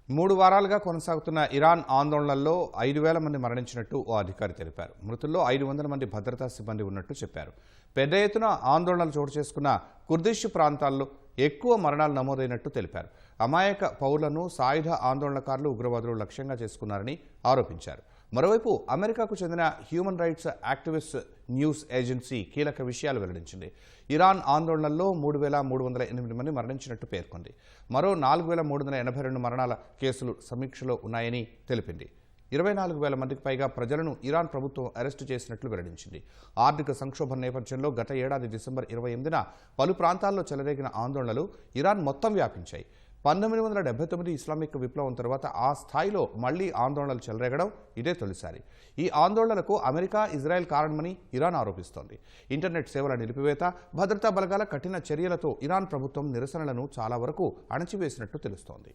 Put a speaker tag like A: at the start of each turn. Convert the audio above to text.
A: 3 వారాలుగా కొనసాగుతున్న ఇరాన్ ఆందోళనల్లో 5,000 మంది మరణించినట్టు ఓ అధికారి తెలిపారు. మృతుల్లో 500 మంది భద్రతా సిబ్బంది ఉన్నట్టు చెప్పారు. పెద్ద ఎత్తున ఆందోళనలు చోటు చేసుకున్న కుర్దిష్ ప్రాంతాల్లో ఎక్కువ మరణాలు నమోదైనట్టు తెలిపారు. అమాయక పౌరులను సాయుధ ఆందోళనకారులు ఉగ్రవాదులు లక్ష్యంగా చేసుకున్నారని ఆరోపించారు. మరోవైపు అమెరికాకు చెందిన human rights activist news agency కీలక విషయాలు వెల్లడించింది. ఇరాన్ ఆందోళనల్లో 3,308 మంది మరణించినట్టు పేర్కొంది. మరో 4,382 మరణాల కేసులు సమీక్షలో ఉన్నాయని తెలిపింది. 24,000 మందికి పైగా ప్రజలను ఇరాన్ ప్రభుత్వం అరెస్టు చేసినట్లు వెల్లడించింది. ఆర్థిక సంక్షోభం నేపథ్యంలో గత ఏడాది డిసెంబర్ 28న పలు ప్రాంతాల్లో చెలరేగిన ఆందోళనలు ఇరాన్ మొత్తం వ్యాపించాయి. 1979 ఇస్లామిక్ విప్లవం తర్వాత ఆ స్థాయిలో మళ్లీ ఆందోళనలు చెలరేగడం ఇదే తొలిసారి. ఈ ఆందోళనలకు అమెరికా, ఇజ్రాయెల్ కారణమని ఇరాన్ ఆరోపిస్తోంది. ఇంటర్నెట్ సేవల నిలిపివేత, భద్రతా బలగాల కఠిన చర్యలతో ఇరాన్ ప్రభుత్వం నిరసనలను చాలా వరకు అణచివేసినట్టు తెలుస్తోంది.